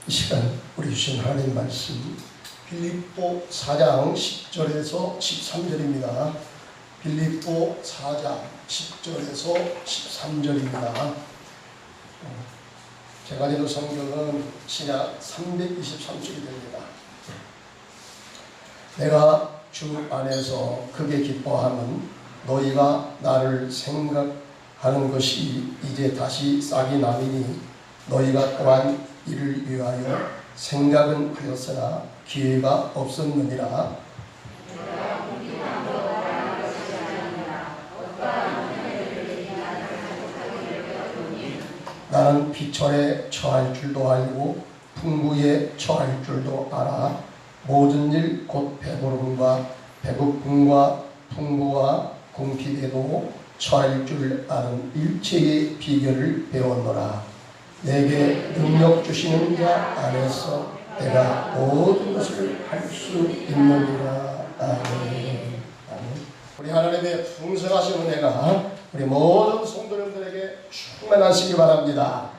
이 시간 우리 주신 하나님 말씀 빌립보 4장 10절에서 13절입니다. 빌립보 4장 10절에서 13절입니다. 제가 읽은 성경은 신약 323쪽이 됩니다. 내가 주 안에서 크게 기뻐함은 너희가 나를 생각하는 것이 이제 다시 싹이 나리니 너희가 또한 이를 위하여 생각은 하였으나 기회가 없었느니라. 나는 비천에 처할 줄도 알고 풍부에 처할 줄도 알아. 모든 일 곧 배부름과 배고픔과 풍부와 궁핍에도 처할 줄 아는 일체의 비결을 배웠노라. 내게 능력 주시는 자 안에서 내가 모든 것을 할 수 있느니라. 아멘. 아멘. 우리 하나님의 풍성하신 은혜가 우리 모든 성도님들에게 충만하시기 바랍니다.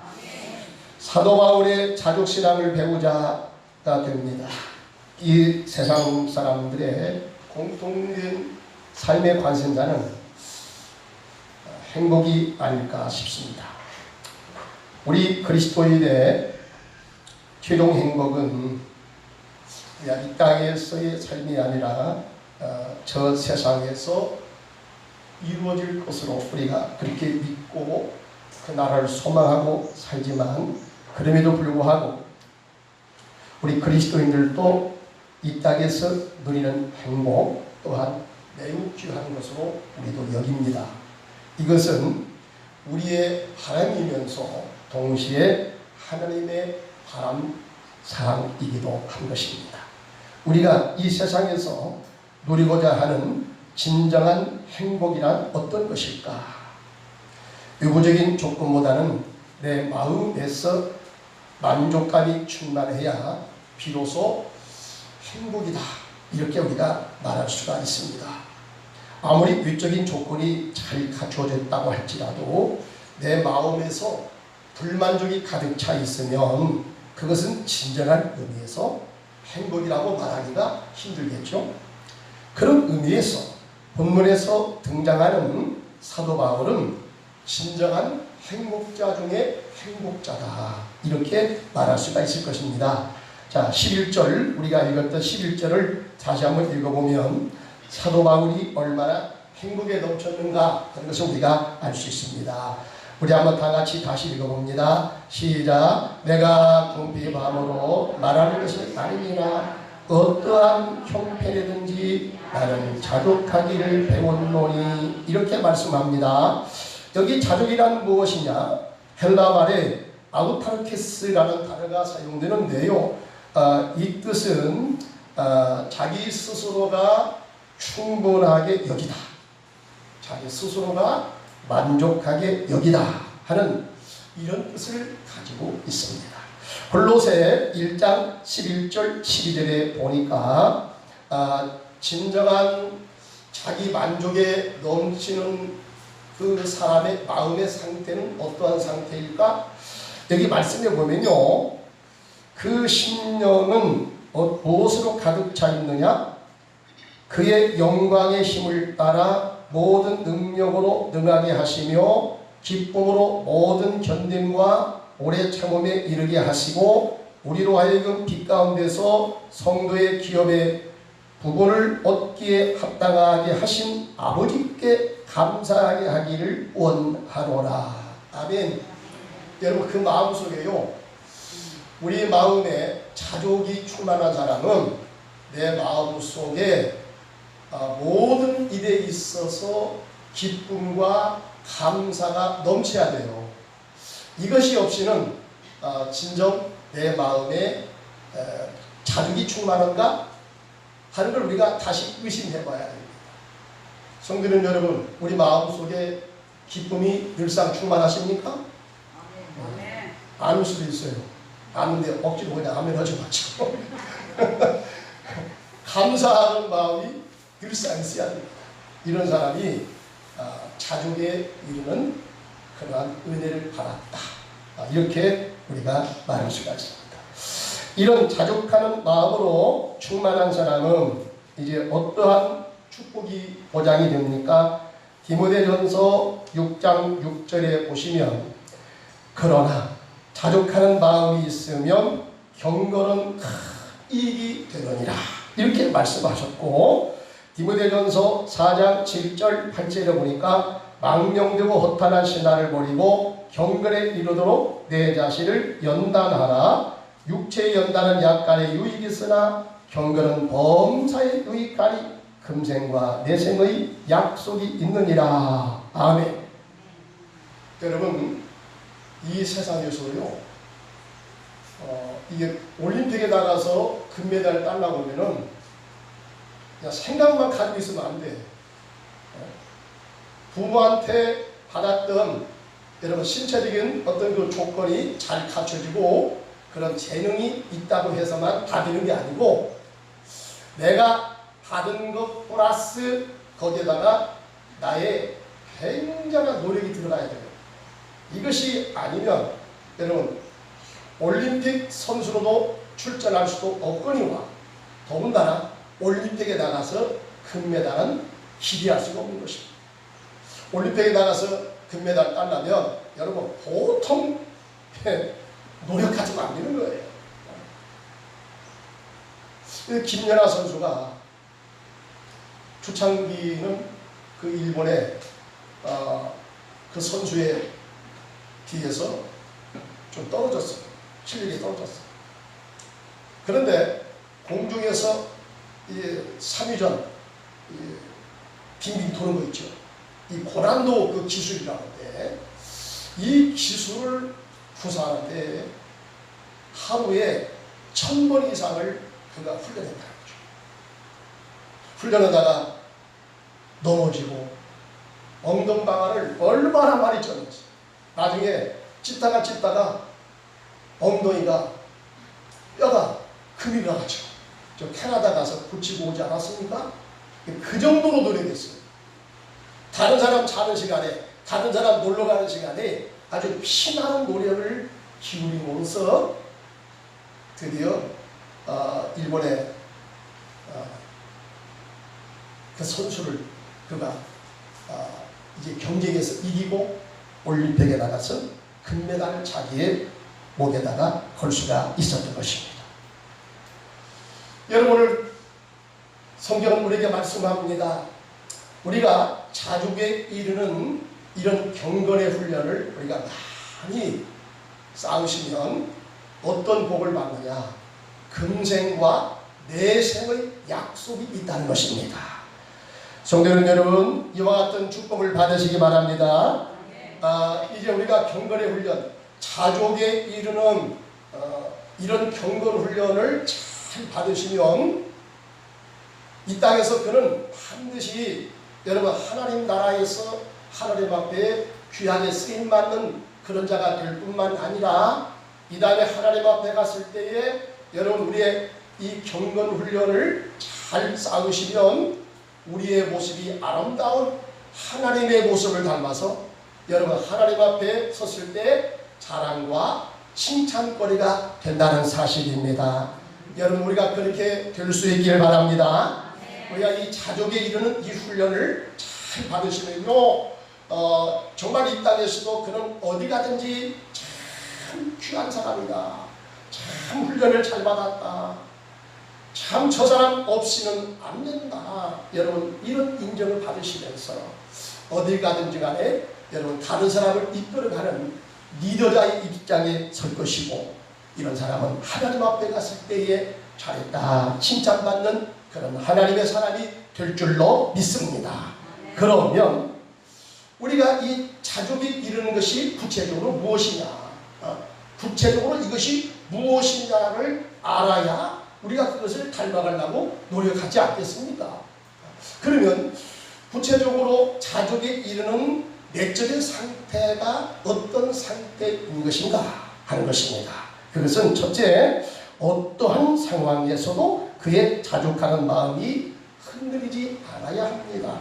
사도 바울의 자족신앙을 배우자가 됩니다. 이 세상 사람들의 공통된 삶의 관심사는 행복이 아닐까 싶습니다. 우리 그리스도인의 최종 행복은 이 땅에서의 삶이 아니라 저 세상에서 이루어질 것으로 우리가 그렇게 믿고 그 나라를 소망하고 살지만, 그럼에도 불구하고 우리 그리스도인들도 이 땅에서 누리는 행복 또한 매우 귀한 것으로 우리도 여깁니다. 이것은 우리의 바람이면서 동시에 하나님의 바람, 사랑이기도 한 것입니다. 우리가 이 세상에서 누리고자 하는 진정한 행복이란 어떤 것일까? 외부적인 조건보다는 내 마음에서 만족감이 충만해야 비로소 행복이다, 이렇게 우리가 말할 수가 있습니다. 아무리 외적인 조건이 잘 갖추어졌다고 할지라도 내 마음에서 불만족이 가득 차 있으면 그것은 진정한 의미에서 행복이라고 말하기가 힘들겠죠. 그런 의미에서 본문에서 등장하는 사도 바울은 진정한 행복자 중에 행복자다, 이렇게 말할 수가 있을 것입니다. 자, 11절, 우리가 읽었던 11절을 다시 한번 읽어보면 사도 바울이 얼마나 행복에 넘쳤는가 하는 것을 우리가 알 수 있습니다. 우리 한번 다 같이 다시 읽어봅니다. 시작. 내가 궁핍함으로 말하는 것이 아니니라. 어떠한 형편이든지 나는 자족하기를 배웠노니, 이렇게 말씀합니다. 여기 자족이란 무엇이냐? 헬라 말에 아우타르케스라는 단어가 사용되는데요. 이 뜻은 자기 스스로가 충분하게 여기다, 자기 스스로가 만족하게 여기다 하는 이런 뜻을 가지고 있습니다. 골로새 1장 11절 12절에 보니까 진정한 자기 만족에 넘치는 그 사람의 마음의 상태는 어떠한 상태일까? 여기 말씀에 보면요, 그 심령은 무엇으로 가득 차 있느냐? 그의 영광의 힘을 따라 모든 능력으로 능하게 하시며 기쁨으로 모든 견딤과 오래 참음에 이르게 하시고 우리로 하여금 빛 가운데서 성도의 기업의 부분을 얻기에 합당하게 하신 아버지께 감사하게 하기를 원하노라. 아멘. 여러분, 그 마음속에요, 우리 마음에 자족이 충만한 사람은 내 마음속에 모든 일에 있어서 기쁨과 감사가 넘쳐야 돼요. 이것이 없이는 진정 내 마음에 자족이 충만한가 하는 걸 우리가 다시 의심해 봐야 됩니다. 성도님 여러분, 우리 마음속에 기쁨이 늘상 충만하십니까? 아멘. 아닐 수도 있어요. 아는데 억지로 그냥 아멘 하지 마시고 감사하는 마음이 늘상 있어야 됩니다. 이런 사람이 자족에 이르는 그러한 은혜를 받았다, 이렇게 우리가 말할 수가 있습니다. 이런 자족하는 마음으로 충만한 사람은 이제 어떠한 축복이 보장이 됩니까? 디모데전서 6장 6절에 보시면 그러나 자족하는 마음이 있으면 경건은 큰 이익이 되느니라 이렇게 말씀하셨고, 디모데전서 4장 7절 8절에 보니까 망령되고 허탄한 신화를 버리고 경건에 이르도록 내 자신을 연단하라. 육체의 연단은 약간의 유익이 있으나 경건은 범사에 유익하리. 금생과 내생의 약속이 있느니라. 아멘. 여러분, 이 세상에서요, 이게 올림픽에 나가서 금메달 따려고 하면은 그냥 생각만 가지고 있으면 안 돼. 부모한테 받았던 여러분 신체적인 어떤 그 조건이 잘 갖춰지고 그런 재능이 있다고 해서만 받는 게 아니고, 내가 받은 것 플러스 거기에다가 나의 굉장한 노력이 들어가야 돼요. 이것이 아니면 여러분 올림픽 선수로도 출전할 수도 없거니와 더군다나 올림픽에 나가서 금메달은 기대할 수가 없는 것입니다. 올림픽에 나가서 금메달 따려면 여러분 보통 노력하지 안 되는 거예요. 김연아 선수가 초창기는 그 일본의 그 선수의 뒤에서 좀 떨어졌어요. 실력이 떨어졌어요. 그런데 공중에서 3위전 빙빙 도는 거 있죠. 이 고난도 그 기술이라는데, 이 기술을 구사하는데 하루에 1000번 이상을 그가 훈련했다는 거죠. 훈련하다가 넘어지고 엉덩방아를 얼마나 많이 쪘는지, 나중에 찢다가 엉덩이가 뼈가 금이 나가죠. 저 캐나다 가서 붙이고 오지 않았습니까? 그 정도로 노력했어요. 다른 사람 자는 시간에, 다른 사람 놀러 가는 시간에 아주 피나는 노력을 기울임으로써 드디어 일본의 그 선수를 그가 이제 경쟁에서 이기고 올림픽에 나가서 금메달을 자기의 목에다가 걸 수가 있었던 것입니다. 여러분, 오늘 성경은 우리에게 말씀합니다. 우리가 자족에 이르는 이런 경건의 훈련을 우리가 많이 쌓으시면 어떤 복을 받느냐? 금생과 내생의 약속이 있다는 것입니다. 성도는 여러분, 이와 같은 축복을 받으시기 바랍니다. 이제 우리가 경건의 훈련, 자족에 이르는 이런 경건 훈련을 잘 받으시면 이 땅에서 그는 반드시 여러분 하나님 나라에서 하나님 앞에 귀하게 쓰임받는 그런 자가 될 뿐만 아니라 이 다음에 하나님 앞에 갔을 때에 여러분 우리의 이 경건 훈련을 잘 쌓으시면 우리의 모습이 아름다운 하나님의 모습을 닮아서 여러분 하나님 앞에 섰을 때 자랑과 칭찬거리가 된다는 사실입니다. 여러분 우리가 그렇게 될 수 있기를 바랍니다. 우리가 이 자족에 이르는 이 훈련을 잘 받으시면요 정말 이 땅에서도 그는 어디 가든지 참 귀한 사람이다, 참 훈련을 잘 받았다, 참 저 사람 없이는 안 된다, 여러분 이런 인정을 받으시면서 어딜 가든지 간에 여러분 다른 사람을 이끌어가는 리더자의 입장에 설 것이고, 이런 사람은 하나님 앞에 갔을 때에 잘했다 칭찬받는 그런 하나님의 사람이 될 줄로 믿습니다. 그러면 우리가 이 자족에 이르는 것이 구체적으로 무엇이냐, 구체적으로 이것이 무엇이냐를 알아야 우리가 그것을 닮아가려고 노력하지 않겠습니까? 그러면 구체적으로 자족에 이르는 내적인 상태가 어떤 상태인 것인가 하는 것입니다. 그것은 첫째, 어떠한 상황에서도 그의 자족하는 마음이 흔들리지 않아야 합니다.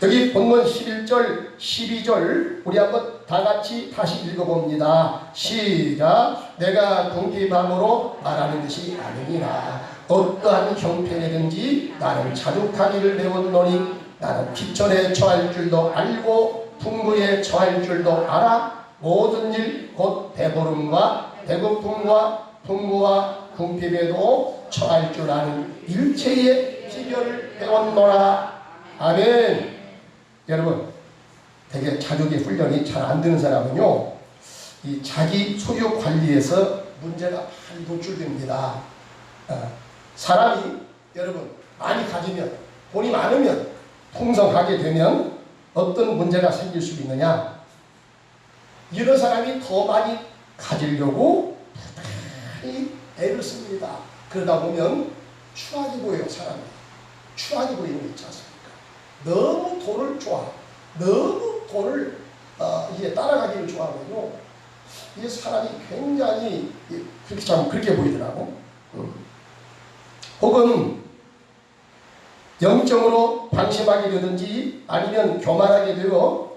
여기 본문 11절, 12절 우리 한번 다 같이 다시 읽어봅니다. 시작. 내가 궁핍함으로 말하는 것이 아니니라. 어떠한 형편이든지 나는 자족하기를 배웠노니 나는 기천에 처할 줄도 알고 풍부에 처할 줄도 알아. 모든 일 곧 배부름과 배고픔과 풍부와 궁핍에도 처할 줄 아는 일체의 비결을 배웠노라. 아멘. 여러분, 되게 자족의 훈련이 잘 안 되는 사람은요, 이 자기 소유 관리에서 문제가 많이 노출됩니다. 사람이 여러분 많이 가지면, 돈이 많으면, 풍성하게 되면 어떤 문제가 생길 수 있느냐? 이런 사람이 더 많이 가지려고 부단히 애를 씁니다. 그러다 보면 추하게 보여요. 사람이 추하게 보이는 거 있지 않습니까? 너무 돈을 좋아하고 너무 돈을 이제 따라가기를 좋아하면요, 이 사람이 굉장히 그렇게 참 그렇게 보이더라고. 혹은 영적으로 방심하게 되든지 아니면 교만하게 되어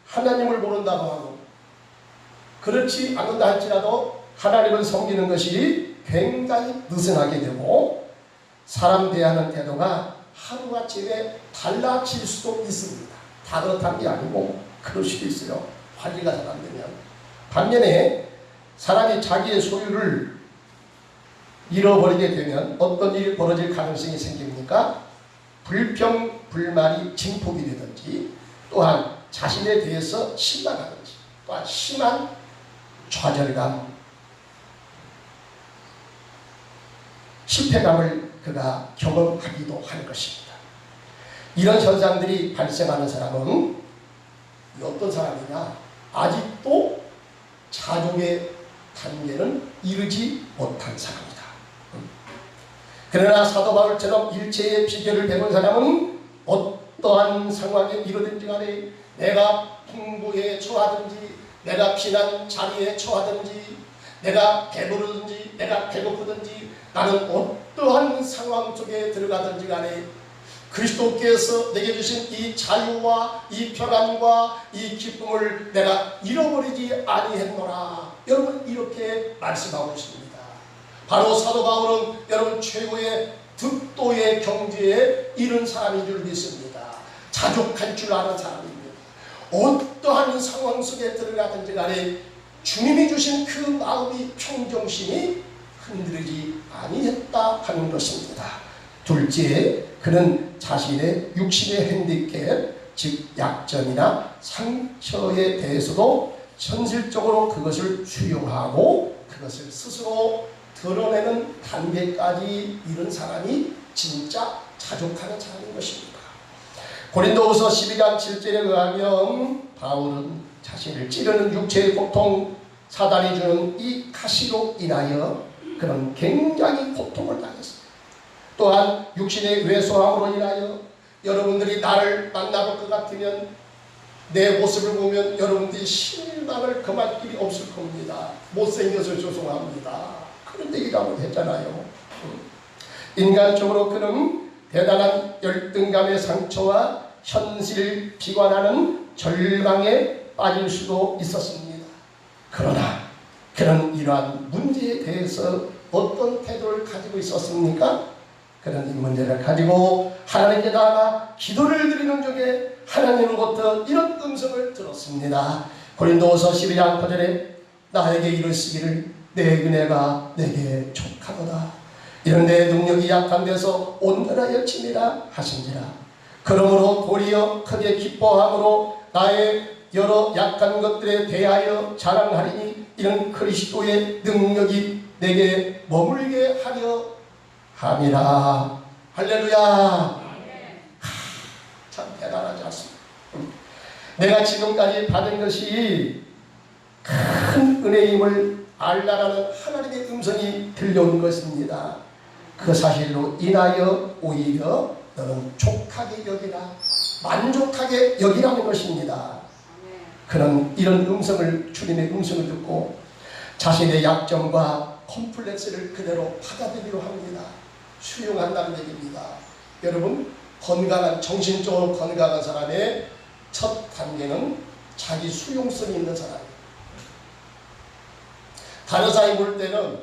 하나님을 모른다고 하고, 그렇지 않는다 할지라도 하나님을 섬기는 것이 굉장히 느슨하게 되고 사람 대하는 태도가 하루아침에 달라질 수도 있습니다. 다 그렇다는 게 아니고 그럴 수도 있어요. 관리가 잘 안 되면. 반면에 사람이 자기의 소유를 잃어버리게 되면 어떤 일이 벌어질 가능성이 생깁니까? 불평, 불만이 증폭이 되든지, 또한 자신에 대해서 실망하든지, 또한 심한 좌절감, 실패감을 그가 경험하기도 할 것입니다. 이런 현상들이 발생하는 사람은 어떤 사람이냐? 아직도 자족의 단계는 이르지 못한 사람이다. 그러나 사도 바울처럼 일체의 비결을 배운 사람은 어떠한 상황에 이르든지 간에, 내가 풍부에 처하든지 내가 피난 자리에 처하든지 내가 배부르든지 내가 배고프든지 나는 어떠한 상황 속에 들어가든지 간에 그리스도께서 내게 주신 이 자유와 이 평안과 이 기쁨을 내가 잃어버리지 아니했노라. 여러분, 이렇게 말씀하고 있습니다. 바로 사도 바울은 여러분 최고의 득도의 경지에 이른 사람인 줄 믿습니다. 자족할 줄 아는 사람입니다. 어떠한 상황 속에 들어가든지 간에 주님이 주신 그 마음이 평정심이 흔들리지 아니했다 하는 것입니다. 둘째, 그는 자신의 육신의 핸디캡, 즉 약점이나 상처에 대해서도 현실적으로 그것을 수용하고 그것을 스스로 드러내는 단계까지 이른 사람이 진짜 자족하는 사람인 것입니다. 고린도후서 12장 7절에 의하면 바울은 자신을 찌르는 육체의 고통, 사단이 주는 이 가시로 인하여 그런 굉장히 고통을 당했습니다. 또한 육신의 왜소함으로 인하여 여러분들이 나를 만나볼 것 같으면, 내 모습을 보면 여러분들이 실망을 금할 길이 없을 겁니다. 못생겨서 죄송합니다. 그런 얘기를 한번 했잖아요. 인간적으로 그는 대단한 열등감의 상처와 현실 비관하는 절망에 빠질 수도 있었습니다. 그러나 그는 이러한 문제에 대해서 어떤 태도를 가지고 있었습니까? 그는 이 문제를 가지고 하나님께 나아가 기도를 드리는 중에 하나님으로부터 이런 음성을 들었습니다. 고린도후서 12장 9절에 나에게 이르시기를 내 은혜가 내게 족하도다. 이런 내 능력이 약한 데서 온전하여 치니라 하신지라. 그러므로 도리어 크게 기뻐함으로 나의 여러 약한 것들에 대하여 자랑하리니 이런 그리스도의 능력이 내게 머물게 하려 함이라. 할렐루야. 참 대단하지 않습니까? 내가 지금까지 받은 것이 큰 은혜임을 알라라는 하나님의 음성이 들려온 것입니다. 그 사실로 인하여 오히려 너는 족하게 여기라, 만족하게 여기라는 것입니다. 그는 이런 음성을, 주님의 음성을 듣고 자신의 약점과 컴플렉스를 그대로 받아들이려 합니다. 수용한다는 얘기입니다. 여러분, 건강한, 정신적으로 건강한 사람의 첫 단계는 자기 수용성이 있는 사람이에요. 다른 사람이 볼 때는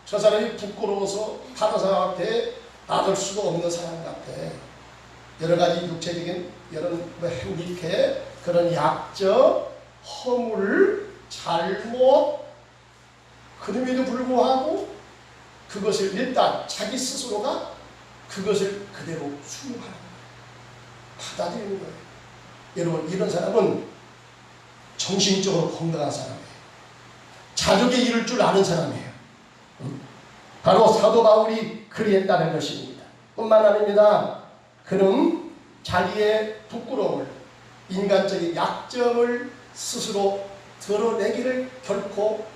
저 사람이 부끄러워서 다른 사람 앞에 나설 수가 없는 사람 같아. 여러 가지 육체적인 이런 핸디캡, 그런 약점, 허물, 잘못, 그럼에도 불구하고 그것을 일단 자기 스스로가 그것을 그대로 수용하는 거예요. 받아들이는 거예요. 여러분, 이런 사람은 정신적으로 건강한 사람이에요. 자족에 이를 줄 아는 사람이에요. 바로 사도 바울이 그리했다는 것입니다. 뿐만 아닙니다. 그는 자기의 부끄러움을, 인간적인 약점을 스스로 드러내기를 결코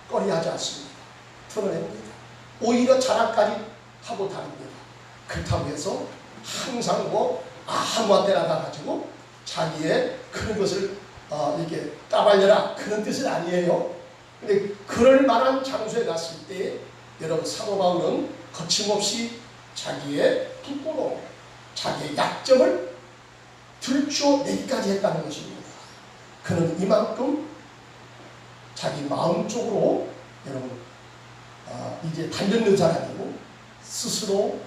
꺼리하지 않습니다. 드러냅니다. 오히려 자랑까지 하고 다닙니다. 그렇다고 해서 항상 아무 때나 가가지고 자기의 그런 것을 이렇게 까발려라, 그런 뜻은 아니에요. 근데 그럴 만한 장소에 갔을 때 여러분, 사도 바울은 거침없이 자기의 부끄러움, 자기의 약점을 들춰내기까지 했다는 것입니다. 그는 이만큼 자기 마음적으로 여러분 이제 달려있는 사람이고 스스로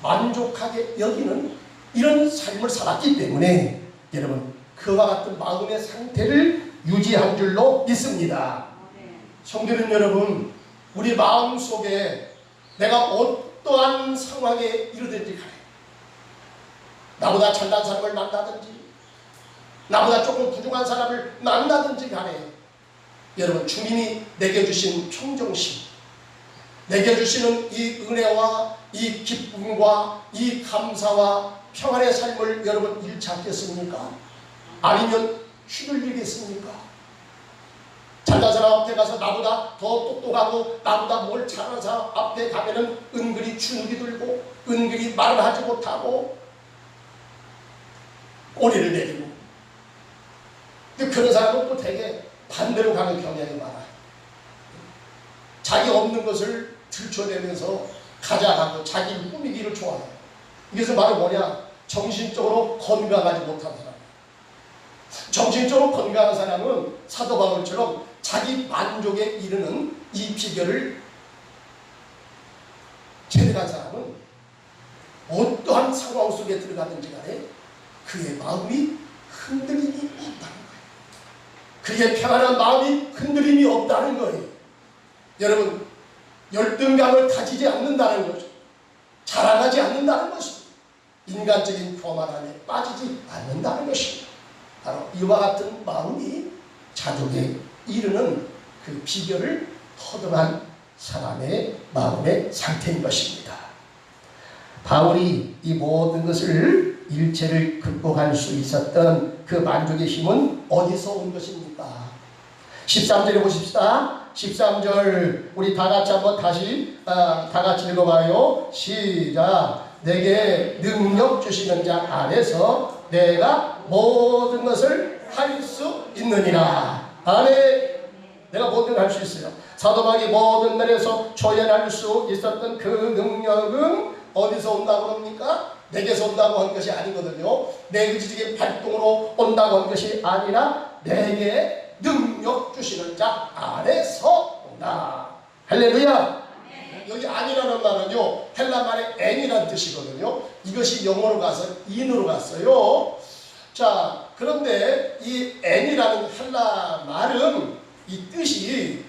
만족하게 여기는 이런 삶을 살았기 때문에 여러분, 그와 같은 마음의 상태를 유지한 줄로 믿습니다. 성도는 여러분, 우리 마음속에 내가 어떠한 상황에 이르든지 간에, 나보다 잘난 사람을 만나든지 나보다 조금 부족한 사람을 만나든지 간에 여러분, 주님이 내게 주신 평정심, 내게 주시는 이 은혜와 이 기쁨과 이 감사와 평안의 삶을 여러분 잃지 않겠습니까? 아니면 휘둘리겠습니까? 잘난 사람 앞에 가서 나보다 더 똑똑하고 나보다 뭘 잘하는 사람 앞에 가면은 은근히 주눅이 들고 은근히 말을 하지 못하고 꼬리를 내리고, 근데 그런 사람은 또 되게 반대로 가는 경향이 많아요. 자기 없는 것을 들춰내면서 가자하고 자기를 꾸미기를 좋아해요. 이것은 바로 뭐냐? 정신적으로 건강하지 못한 사람. 정신적으로 건강한 사람은 사도 바울처럼 자기 만족에 이르는 이 비결을 제대한 사람은 어떠한 상황 속에 들어가든지 간에 그의 마음이 흔들림이 없다는 거예요. 그의 평안한 마음이 흔들림이 없다는 거예요. 여러분, 열등감을 가지지 않는다는 거죠. 자랑하지 않는다는 것입니다. 인간적인 교만함에 빠지지 않는다는 것입니다. 바로 이와 같은 마음이 자족에 이르는 그 비결을 터득한 사람의 마음의 상태인 것입니다. 바울이 이 모든 것을 일체를 극복할 수 있었던 그 만족의 힘은 어디서 온 것입니까? 13절에 보십시다. 13절 우리 다 같이 한번 다시 다 같이 읽어봐요. 시작. 내게 능력 주시는 자 안에서 내가 모든 것을 할 수 있느니라. 아멘. 내가 모든 걸 할 수 있어요. 사도 바울이 모든 면에서 초연할 수 있었던 그 능력은 어디서 온다고 합니까? 내게서 온다고 한 것이 아니거든요. 내 의지적인 발동으로 온다고 한 것이 아니라 내게 능력 주시는 자 안에서 온다. 할렐루야. 여기 안이라는 말은요, 헬라말의 n이라는 뜻이거든요. 이것이 영어로 가서 in으로 갔어요. 자, 그런데 이 n이라는 헬라 말은 이 뜻이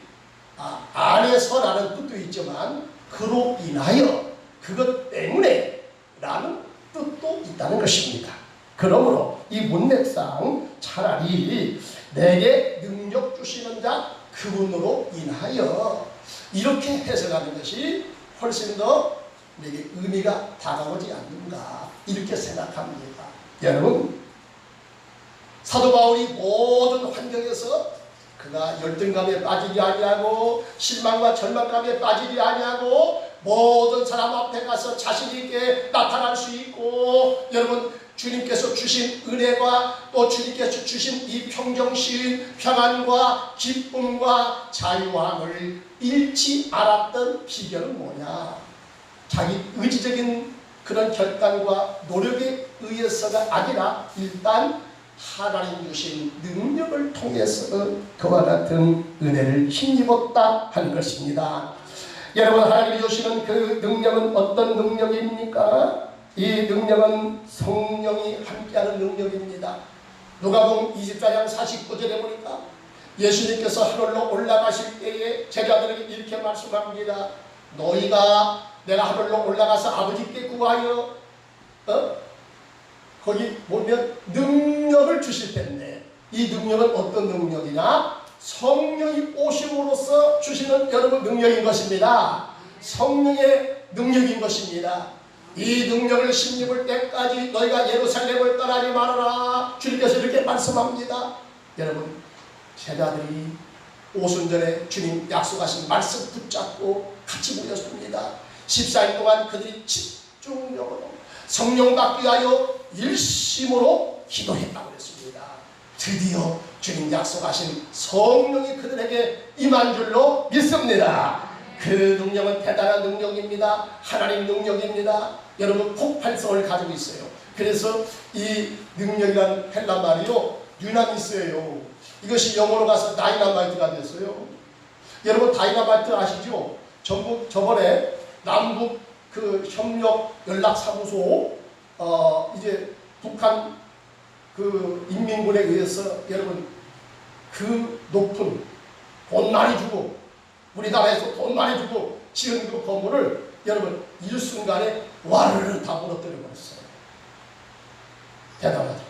안에서라는 뜻도 있지만 그로 인하여, 그것 때문에 라는 뜻도 있다는 것입니다. 그러므로 이 문맥상 차라리 내게 능력 주시는 자 그분으로 인하여 이렇게 해석하는 것이 훨씬 더 내게 의미가 다가오지 않는가, 이렇게 생각합니다. 여러분, 사도 바울이 모든 환경에서 그가 열등감에 빠지지 아니하고 실망과 절망감에 빠지지 아니하고 모든 사람 앞에 가서 자신 있게 나타날 수 있고, 여러분, 주님께서 주신 은혜와 또 주님께서 주신 이 평정심, 평안과 기쁨과 자유함을 잃지 않았던 비결은 뭐냐? 자기 의지적인 그런 결단과 노력에 의해서가 아니라 일단 하나님 주신 능력을 통해서 그와 같은 은혜를 힘입었다 하는 것입니다. 여러분, 하나님이 주시는 그 능력은 어떤 능력입니까? 이 능력은 성령이 함께하는 능력입니다. 누가복음 24장 49절에 보니까 예수님께서 하늘로 올라가실 때에 제자들에게 이렇게 말씀합니다. 너희가 내가 하늘로 올라가서 아버지께 구하여 거기 보면 능력을 주실 텐데, 이 능력은 어떤 능력이냐? 성령이 오심으로써 주시는 여러분 능력인 것입니다. 성령의 능력인 것입니다. 이 능력을 힘입을 때까지 너희가 예루살렘을 떠나지 말아라. 주님께서 이렇게 말씀합니다. 여러분, 제자들이 오순절에 주님 약속하신 말씀 붙잡고 같이 모였습니다. 14일 동안 그들이 집중적으로 성령 받기 위하여 일심으로 기도했다고 했습니다. 드디어 주님 약속하신 성령이 그들에게 임한 줄로 믿습니다. 그 능력은 대단한 능력입니다. 하나님 능력입니다. 여러분, 폭발성을 가지고 있어요. 그래서 이 능력이란 헬라 말이요, 유나미스예요. 이것이 영어로 가서 다이나마이트가 됐어요. 여러분, 다이나마이트 아시죠? 저번에 남북 그 협력 연락사무소 이제 북한 그 인민군에 의해서 여러분 그 높은 돈 많이 주고 우리나라에서 돈 많이 주고 지은 그 건물을 여러분 일순간에 와르르 다 무너뜨려 버렸어요. 대단하죠.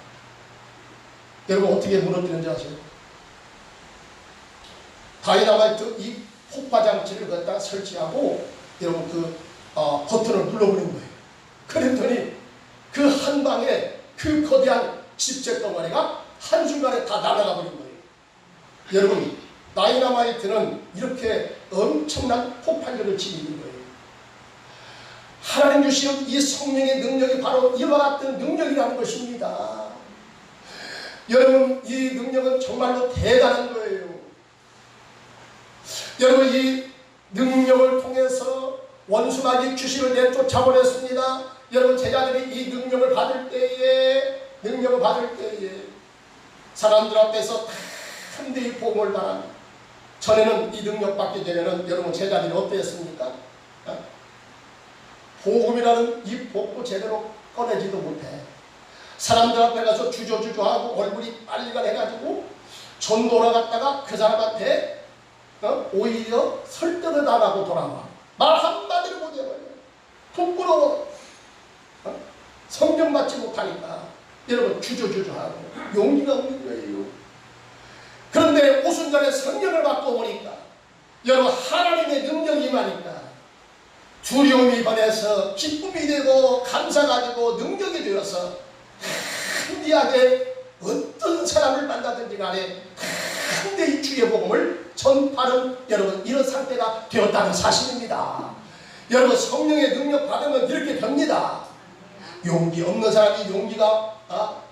여러분, 어떻게 무너뜨렸는지 아세요? 다이나마이트 이 폭파장치를 갖다 설치하고 여러분 그 버튼을 눌러버린 거예요. 그랬더니 그 한 방에 그 거대한 집재 덩어리가 한순간에 다 날아가 버린 거예요. 여러분, 다이나마이트는 이렇게 엄청난 폭발력을 지니는 거예요. 하나님 주시는 이 성령의 능력이 바로 이와 같은 능력이라는 것입니다. 여러분, 이 능력은 정말로 대단한 거예요. 여러분, 이 능력을 통해서 원수마귀 귀신을 내쫓아버렸습니다. 여러분, 제자들이 이 능력을 받을 때에 사람들 앞에서 담대히 복음을 말합니다. 전에는 이 능력 받기 전에는 여러분 제자들이 어땠습니까? 복음이라는 이 복도 제대로 꺼내지도 못해. 사람들 앞에 가서 주저주저하고 얼굴이 빨리간해가지고 전도로 갔다가 그 사람한테 오히려 설득을 안 하고 돌아와. 말 한마디를 못해버려요. 부끄러워. 성령 받지 못하니까 여러분 주저주저하고 용기가 없는 거예요. 그런데 오순절에 성령을 받고 보니까 여러분 하나님의 능력이 임하니까 두려움이 변해서 기쁨이 되고 감사가 되고 능력이 되어서 한디하게 어떤 사람을 만나든지 간에 한대의 주의 복음을 전파하는 여러분 이런 상태가 되었다는 사실입니다. 여러분, 성령의 능력 받으면 이렇게 됩니다. 용기 없는 사람이 용기가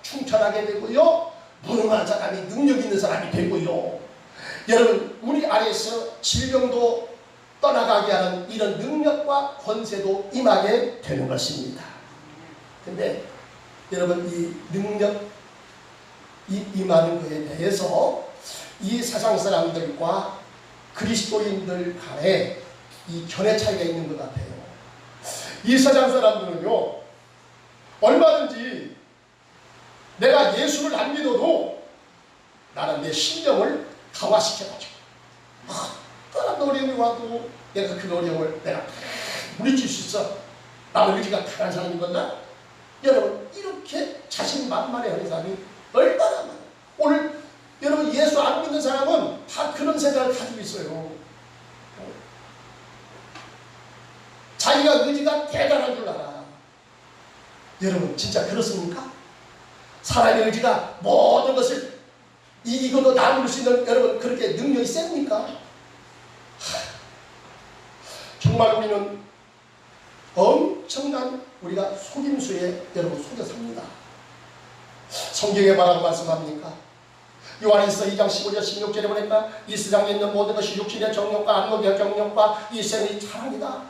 충천하게 되고요, 무능한 사람이 능력 있는 사람이 되고요, 여러분 우리 안에서 질병도 떠나가게 하는 이런 능력과 권세도 임하게 되는 것입니다. 근데 여러분, 이 능력 임하는 것에 대해서 이 세상 사람들과 그리스도인들 간에 이 견해 차이가 있는 것 같아요. 이 세상 사람들은요, 얼마든지 내가 예수를 안 믿어도 나는 내 신령을 강화시켜가지고 어떤 어려움이 와도 내가 그 어려움을 내가 물리칠 수 있어. 나는 의지가 강한 사람이거든. 여러분, 이렇게 자신만만해하는 사람이 얼마나 많아요. 오늘 여러분 예수 안 믿는 사람은 다 그런 생각을 가지고 있어요. 자기가 의지가 대단한 줄 알아. 여러분, 진짜 그렇습니까? 사람의 의지가 모든 것을 이기고도 나눌 수 있는 여러분 그렇게 능력이 셉니까? 정말 우리는 엄청난 우리가 속임수에 여러분 속여 삽니다. 성경에 뭐라고 말씀합니까? 요한일서 2장 15절 16절에 보니까 이 세상에 있는 모든 것이 육신의 정욕과 안목의 정욕과 이 생의 자랑이다.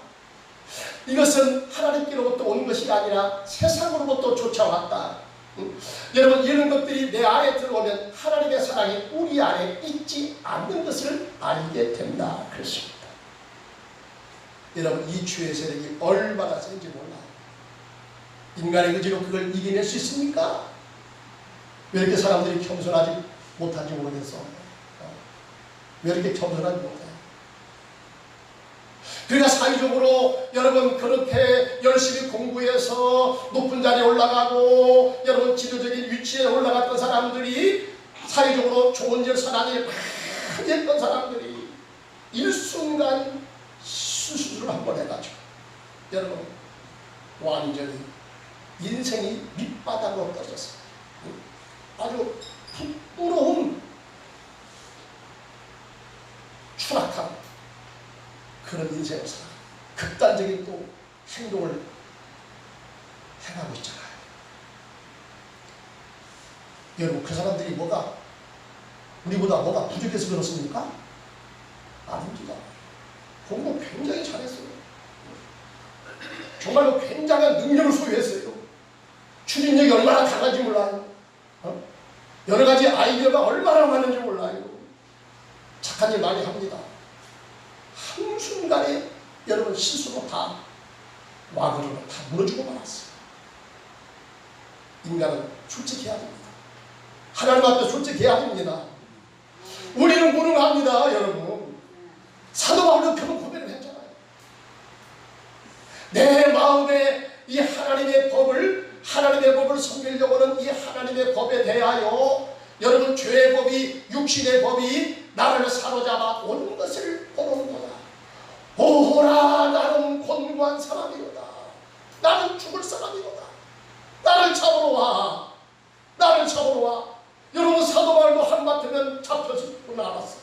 이것은 하나님께로부터 온 것이 아니라 세상으로부터 쫓아왔다. 여러분, 이런 것들이 내 안에 들어오면 하나님의 사랑이 우리 안에 있지 않는 것을 알게 된다. 그렇습니다. 여러분, 이 주의 세력이 얼마나 센지 몰라요. 인간의 의지로 그걸 이겨낼 수 있습니까? 왜 이렇게 사람들이 겸손하지 못한지 모르겠어. 왜 이렇게 겸손하지 못해요? 그러니까 사회적으로 여러분 그렇게 열심히 공부해서 높은 자리에 올라가고 여러분 지도적인 위치에 올라갔던 사람들이 사회적으로 좋은 일 선한 일 많이 했던 사람들이 일순간 수술을 한 번 해가지고 여러분 완전히 인생이 밑바닥으로 떨어졌어요. 아주 부끄러운 추락한 그런 인생을 살아 극단적인 또 행동을 행하고 있잖아요. 여러분, 그 사람들이 뭐가 우리보다 뭐가 부족해서 그렇습니까? 아닙니다. 공부 굉장히 잘했어요. 정말로 굉장한 능력을 소유했어요. 추진력이 얼마나 강한지 몰라요. 여러 가지 아이디어가 얼마나 많은지 몰라요. 착한 일 많이 합니다. 한순간에 여러분 실수로 다 와그로 다 무너지고 말았어요. 인간은 솔직해야 됩니다. 하나님 앞에 솔직해야 됩니다. 우리는 무능합니다. 여러분, 사도 바울은 그런 고백을 했잖아요. 내 마음에 이 하나님의 법을 섬기려고는 이 하나님의 법에 대하여 여러분 죄의 법이 육신의 법이 나를 사로잡아 오는 것을 보는구나. 오호라, 나는 곤고한 사람이로다. 나는 죽을 사람이로다. 나를 잡으러 와. 나를 잡으러 와. 여러분, 사도 바울도 한바탕은 잡혀질 줄 알았어.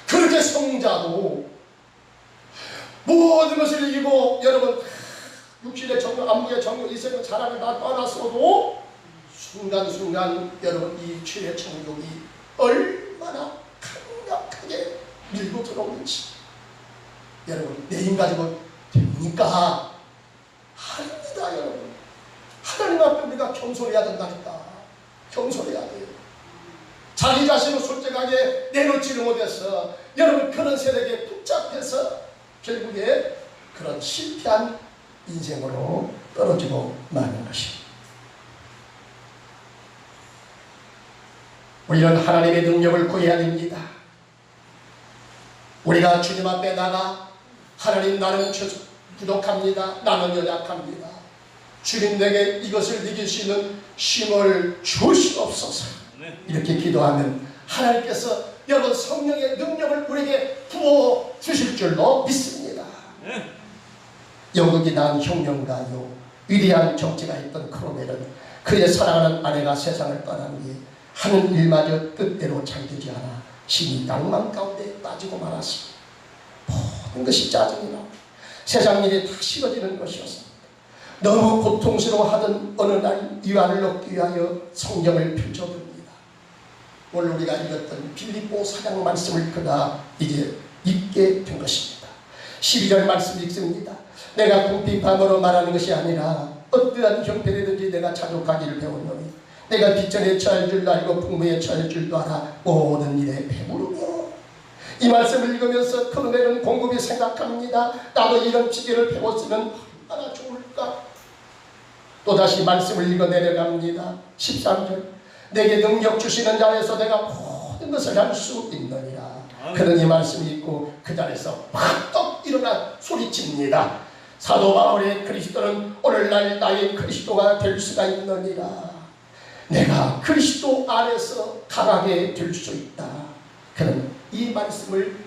그렇게 성자도 모든 것을 이기고 여러분 육신의 정욕, 안목의 정욕, 이생의 자랑을 다 떠났어도 순간순간 여러분 이 죄의 정욕이 얼마나 강력하게 밀고 들어오는지 여러분, 내 힘 가지고 됩니까? 아닙니다. 여러분, 하나님 앞에 우리가 겸손해야 된다니까. 겸손해야 돼요. 자기 자신을 솔직하게 내놓지를 못해서 여러분 그런 세력에 붙잡혀서 결국에 그런 실패한 인생으로 떨어지고 마는 것입니다. 우리는 하나님의 능력을 구해야 됩니다. 우리가 주님 앞에 나가 하나님, 나는 부족합니다. 나는 연약합니다. 주님, 내게 이것을 이길 수 있는 힘을 주시옵소서. 이렇게 기도하면 하나님께서 여러분 성령의 능력을 우리에게 부어 주실 줄로 믿습니다. 영국이 낳은 혁명가요 위대한 정치가 있던 크로멜은 그의 사랑하는 아내가 세상을 떠난 후에 하는 일마저 뜻대로 잘 되지 않아 심히 낭만 가운데 빠지고 말았습니다. 모든 것이 짜증이 나고 세상 일이 다 싫어지는 것이었습니다. 너무 고통스러워하던 어느 날 위안을 얻기 위하여 성경을 펼쳐봅니다. 오늘 우리가 읽었던 빌립보 4장 말씀을 그가 이제 읽게 된 것입니다. 12절 말씀 읽습니다. 내가 궁핍함으로 말하는 것이 아니라 어떠한 형편이든지 내가 자족하기를 배웠노니 내가 빚전에 처할 줄도 알고 풍부에 처할 줄도 알아 모든 일에 배부르며. 이 말씀을 읽으면서 크로멜은 곰곰이 생각합니다. 나도 이런 지혜를 배웠으면 얼마나 좋을까. 또다시 말씀을 읽어 내려갑니다. 13절 내게 능력 주시는 자에서 내가 모든 것을 할 수 있느니라. 그는 이 말씀이 있고 그 자리에서 팍떡 일어나 소리칩니다. 사도 바울의 그리스도는 오늘날 나의 그리스도가 될 수가 있느니라. 내가 그리스도 안에서 강하게 될 수 있다. 그는 이 말씀을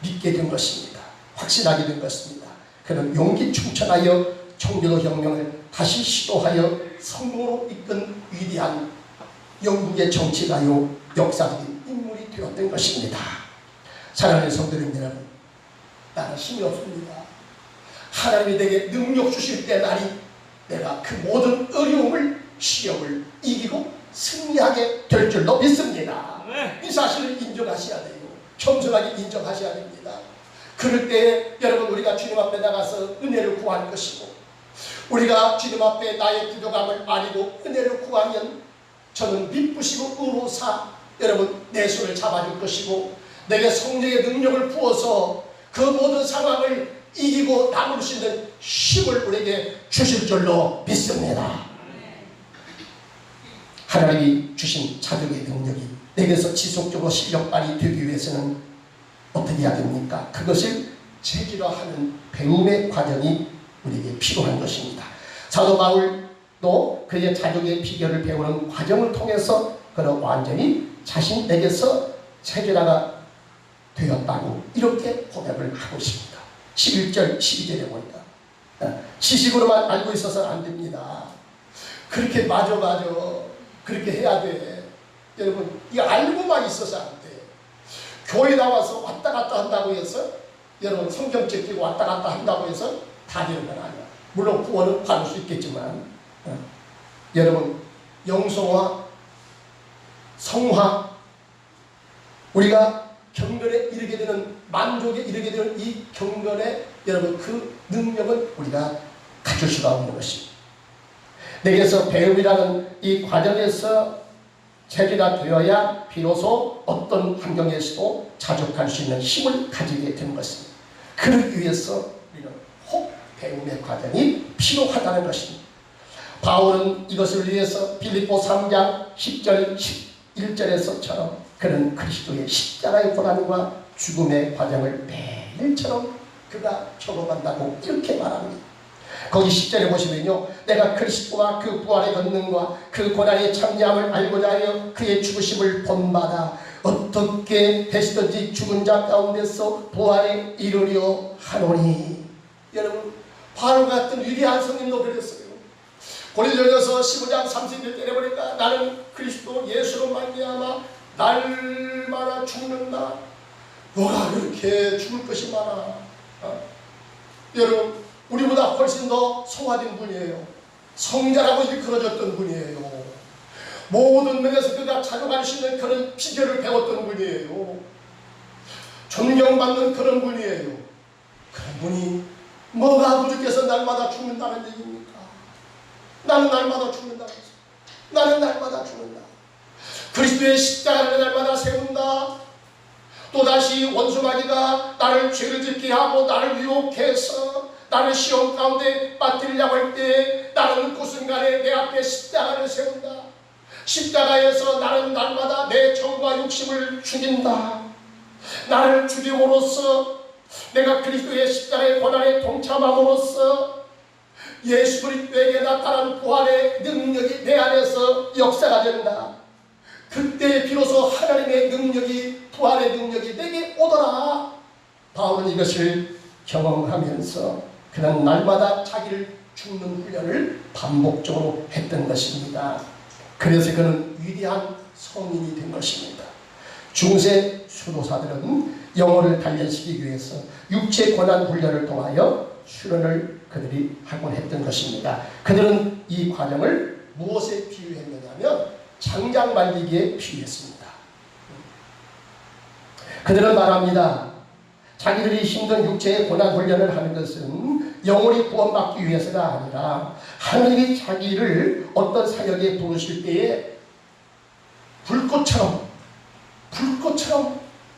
믿게 된 것입니다. 확신하게 된 것입니다. 그는 용기 충천하여 청교도 혁명을 다시 시도하여 성공으로 이끈 위대한 영국의 정치가요 역사적인 인물이 되었던 것입니다. 사랑하는 성도님 여러분, 나는 힘이 없습니다. 하나님이 내게 능력 주실 때 날이 내가 그 모든 어려움을 시험을 이기고 승리하게 될 줄로 믿습니다. 이 사실을 인정하셔야 돼요. 겸손하게 인정하셔야 됩니다. 그럴 때 여러분 우리가 주님 앞에 나가서 은혜를 구할 것이고, 우리가 주님 앞에 나의 부족함을 아니고 은혜를 구하면 저는 미쁘시고 의로사 여러분 내 손을 잡아줄 것이고, 내게 성령의 능력을 부어서 그 모든 상황을 이기고 나물 수 있는 힘을 우리에게 주실 줄로 믿습니다. 하나님이 주신 자격의 능력이 내게서 지속적으로 실력 발휘 되기 위해서는 어떻게 해야 됩니까? 그것을 체질화하는 배움의 과정이 우리에게 필요한 것입니다. 사도 바울도 그의 자격의 비결을 배우는 과정을 통해서 그는 완전히 자신 내게서 체질화가 되었다고 이렇게 고백을 하고 있습니다. 11절 12절에 보니까 지식으로만 알고 있어서는 안 됩니다. 그렇게 맞아 그렇게 해야 돼. 여러분 이 알고만 있어서 안 돼. 교회 나와서 왔다 갔다 한다고 해서 여러분 성경 제끼고 왔다 갔다 한다고 해서 다 되는 건 아니야. 물론 구원은 받을 수 있겠지만 여러분 영성화 성화 우리가 경건에 이르게 되는 만족에 이르게 되는 이 경건에 여러분 그 능력은 우리가 가질 수가 없는 것입니다. 내게서 배움이라는 이 과정에서 체질화 되어야 비로소 어떤 환경에서도 자족할 수 있는 힘을 가지게 되는 것입니다. 그러기 위해서 우리는 혹 배움의 과정이 필요하다는 것입니다. 바울은 이것을 위해서 빌립보 3장 10절 11절에서처럼 그는 그리스도의 십자가의 고난과 죽음의 과정을 매일처럼 그가 경험한다고 이렇게 말합니다. 거기 10절에 보시면요, 내가 그리스도와 그 부활의 권능과 그 고난의 참여함을 알고자 하여 그의 죽으심을 본받아 어떻게 되시든지 죽은 자 가운데서 부활에 이르려 하노니. 여러분 바울 같은 위대한 성님도 그랬어요. 고린도전서 15장 30절 때려보니까 나는 그리스도 예수로 말미암아 날마다 죽는다. 뭐가 그렇게 죽을 것이 많아. 여러분 우리보다 훨씬 더 성화된 분이에요. 성자라고 일컬어졌던 분이에요. 모든 면에서 그가 자족할 수 있는 그런 비결을 배웠던 분이에요. 존경받는 그런 분이에요. 그런 분이 뭐가 부족해서 날마다 죽는다는 얘기입니까? 나는 날마다 죽는다. 나는 날마다 죽는다. 그리스도의 십자가를 날마다 세운다. 또다시 원수마귀가 나를 죄를 짓게 하고 나를 유혹해서 나를 시험 가운데 빠뜨리려고 할 때 나는 그 순간에 내 앞에 십자가를 세운다. 십자가에서 나는 날마다 내 정과 욕심을 죽인다. 나를 죽임으로써 내가 그리스도의 십자가의 고난에 동참함으로써 예수 그리스도에게 나타난 부활의 능력이 내 안에서 역사가 된다. 그때 비로소 하나님의 능력이 부활의 능력이 내게 오더라. 바울은 이것을 경험하면서 그는 날마다 자기를 죽는 훈련을 반복적으로 했던 것입니다. 그래서 그는 위대한 성인이 된 것입니다. 중세 수도사들은 영혼을 단련시키기 위해서 육체 고난 훈련을 통하여 수련을 그들이 하곤 했던 것입니다. 그들은 이 과정을 무엇에 비유했느냐면 장작 말리기에 비유했습니다. 그들은 말합니다. 자기들이 힘든 육체의 고난 훈련을 하는 것은 영혼이 구원받기 위해서가 아니라 하나님이 자기를 어떤 사역에 부르실 때에 불꽃처럼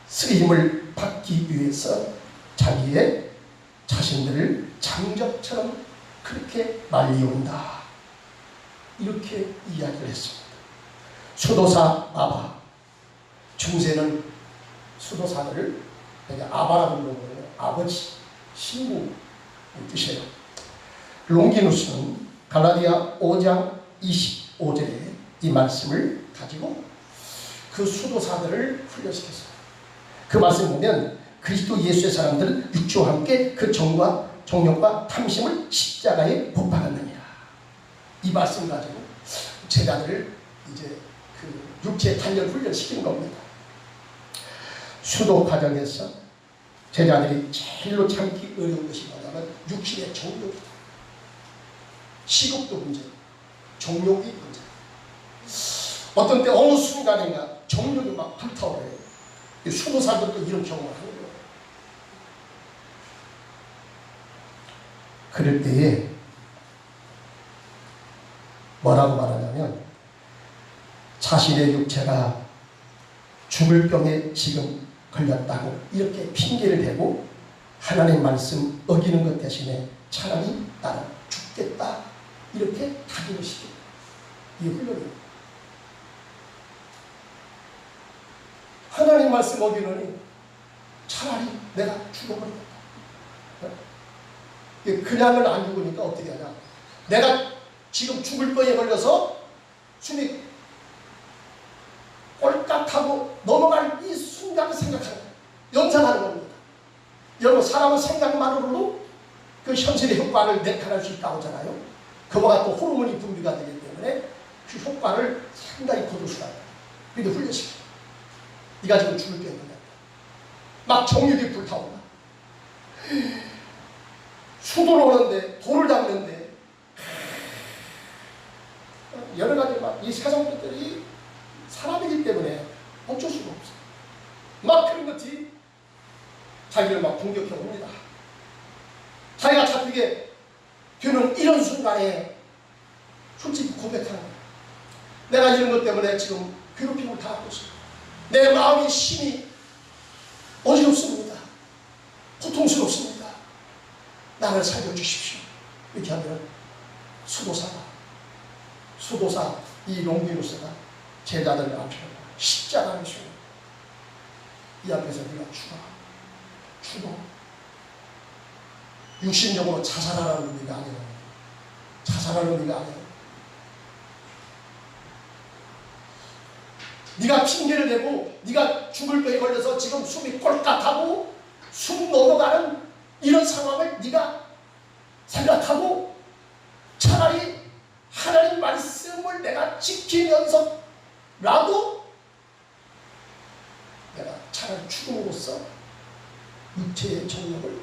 쓰임을 받기 위해서 자기의 자신들을 장작처럼 그렇게 말리온다. 이렇게 이야기를 했습니다. 수도사 아바, 중세는 수도사들을 아바라는 거예요. 아버지, 신부 뜻이에요. 롱기누스는 갈라디아 5장 25절에 이 말씀을 가지고 그 수도사들을 훈련시켰어요. 그 말씀 보면 그리스도 예수의 사람들은 육체와 함께 그 정욕과 탐심을 십자가에 못 박았느니라. 이 말씀 가지고 제자들을 이제 그 육체 단련 훈련시킨 겁니다. 수도 과정에서 제자들이 제일로 참기 어려운 것이 뭐냐면 육신의 정욕이다. 식욕도 문제, 정욕이 문제. 어떤 때 어느 순간인가 정욕이 막 불타오르요. 수도사들도 이런 경험을 하는 거예요. 그럴 때에 뭐라고 말하냐면 자신의 육체가 죽을 병에 지금 걸렸다고 이렇게 핑계를 대고 하나님의 말씀 어기는 것 대신에 차라리 나는 죽겠다 이렇게 다짐을 시킵니다. 이 훈련이에요. 하나님 말씀 어기느니 차라리 내가 죽어버리겠다. 그냥은 안 죽으니까 어떻게 하냐. 내가 지금 죽을 병에 걸려서 숨이 꼴깍하고 넘어갈 이 순간을 생각하는 거예요. 연상하는 겁니다. 여러분 사람은 생각만으로도 그 현실의 효과를 나타낼 수 있다고 하잖아요. 그와 또 호르몬이 분비가 되기 때문에 그 효과를 상당히 거둘 수가 있어요. 그래도 훈련시켜요. 네가 지금 죽을 병에 걸렸다. 막 정육이 불타온다. 수도를 오는데 돌을 닦는데 여러 가지 막 이 세상 것들이 사람이기 때문에 어쩔 수가 없어요. 막 그런 것이 자기를 막 공격해 옵니다. 자기가 잡히게 되는 이런 순간에 솔직히 고백하는 거예요. 내가 이런 것 때문에 지금 괴롭힘을 당하고 있어요. 내 마음이 심히 어지럽습니다. 고통스럽습니다. 나를 살려주십시오. 이렇게 하면 수도사 이 롱기누스가 제자들을 앞에 십자가를 씌워 이 앞에서 네가 죽어. 육신적으로 자살하는 의미가 아니에요. 자살하는 의미가 아니에요. 네가 핑계를 대고 네가 죽을 병에 걸려서 지금 숨이 꼴깍하고 숨 넘어가는 이런 상황을 네가 생각하고 차라리 하나님 말씀을 내가 지키면서라도 내가 차라리 죽음으로써 육체의 정력을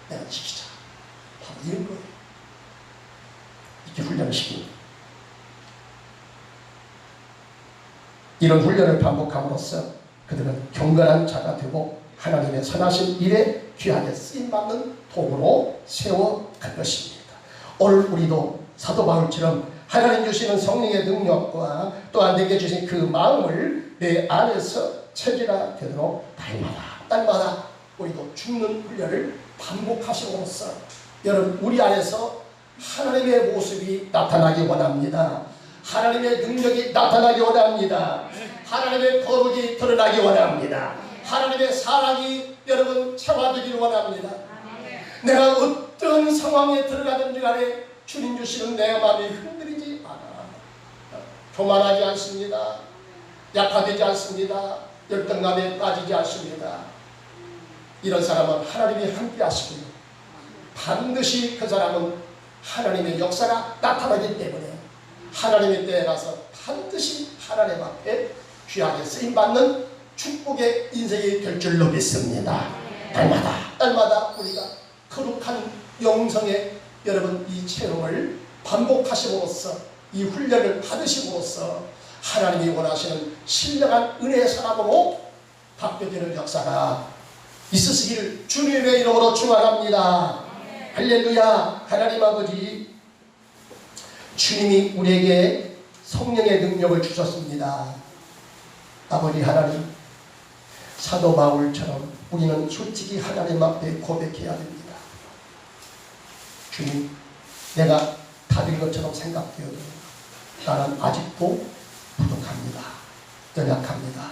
내가 지키자. 바로 이런 거예요. 이렇게 훈련을 시킵니다. 이런 훈련을 반복함으로써 그들은 경건한 자가 되고 하나님의 선하신 일에 귀하게 쓰임받는 도구로 세워갈 것입니다. 오늘 우리도 사도 바울처럼 하나님 주시는 성령의 능력과 또한 내게 주신 그 마음을 내 안에서 체질화되도록 날마다 우리도 죽는 훈련을 반복하심으로써 여러분 우리 안에서 하나님의 모습이 나타나기 원합니다. 하나님의 능력이 나타나기 원합니다. 하나님의 거룩이 드러나기 원합니다. 하나님의 사랑이 여러분 체화되기를 원합니다. 내가 어떤 상황에 들어가든지 간에 주님 주시는 내 마음이 흔들리지 않아. 교만하지 않습니다. 약화되지 않습니다. 열등감에 빠지지 않습니다. 이런 사람은 하나님이 함께 하시고요. 반드시 그 사람은 하나님의 역사가 나타나기 때문에 하나님의 때에 가서 반드시 하나님 앞에 귀하게 쓰임받는 축복의 인생이 될 줄로 믿습니다. 날마다 우리가 거룩한 영성의 여러분 이 체험을 반복하심으로써 이 훈련을 받으심으로써 하나님이 원하시는 신령한 은혜의 사람으로 바뀌어지는 역사가 있으시기를 주님의 이름으로 축원합니다. 할렐루야. 하나님 아버지 주님이 우리에게 성령의 능력을 주셨습니다. 아버지 하나님 사도 바울처럼 우리는 솔직히 하나님 앞에 고백해야 됩니다. 주님 내가 다른 것처럼 생각되어도 나는 아직도 부족합니다. 연약합니다.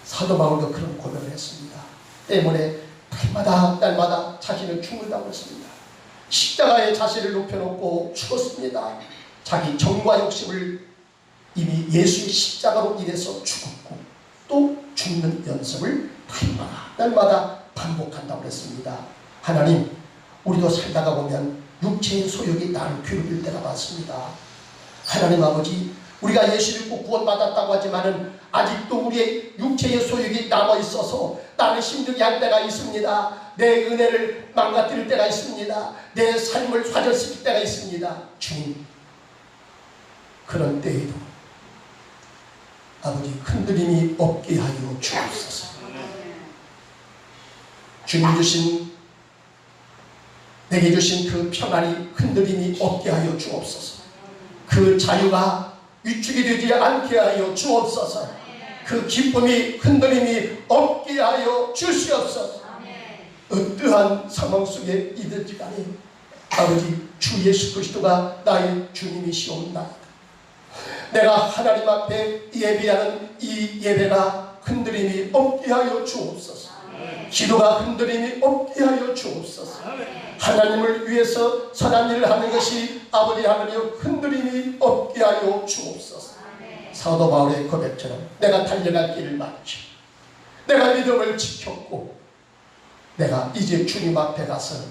사도 바울도 그런 고백을 했습니다. 때문에 날마다 자신을 죽는다고 했습니다. 십자가에 자신을 높여놓고 죽었습니다. 자기 정과 욕심을 이미 예수의 십자가로 인해서 죽었고 또 죽는 연습을 날마다 반복한다고 했습니다. 하나님 우리도 살다가 보면 육체의 소욕이 나를 괴롭힐 때가 많습니다. 하나님 아버지 우리가 예수 믿고 구원받았다고 하지만은 아직도 우리의 육체의 소욕이 남아있어서 나를 힘들게 할 때가 있습니다. 내 은혜를 망가뜨릴 때가 있습니다. 내 삶을 좌절시킬 때가 있습니다. 주님 그런 때에도 아버지 흔들림이 없게 하여 주옵소서. 주님 주신 내게 주신 그 평안이 흔들림이 없게 하여 주옵소서. 그 자유가 위축이 되지 않게 하여 주옵소서. 그 기쁨이 흔들림이 없게 하여 주시옵소서. 어떠한 상황 속에 있든지 간에 아버지 주 예수 그리스도가 나의 주님이시옵나이다. 내가 하나님 앞에 예배하는 이 예배가 흔들림이 없게 하여 주옵소서. 기도가 흔들림이 없게 하여 주옵소서. 하나님을 위해서 선한 일을 하는 것이 아버지 하나님 흔들림이 없게 하여 주옵소서. 사도 바울의 고백처럼 내가 달려갈 길을 막히 내가 믿음을 지켰고 내가 이제 주님 앞에 가서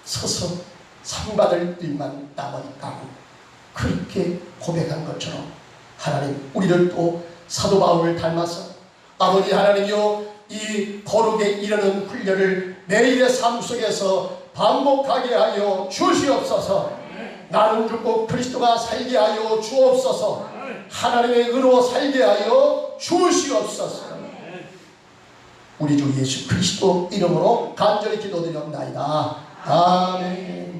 서서 상 받을 일만 남았다고 그렇게 고백한 것처럼 하나님 우리를 또 사도 바울을 닮아서 아버지 하나님이요 이 거룩에 이르는 훈련을 매일의 삶 속에서 반복하게 하여 주시옵소서. 나는 죽고 그리스도가 살게 하여 주옵소서. 하나님의 의로 살게 하여 주시옵소서. 우리 주 예수 그리스도 이름으로 간절히 기도드립니다. 아멘.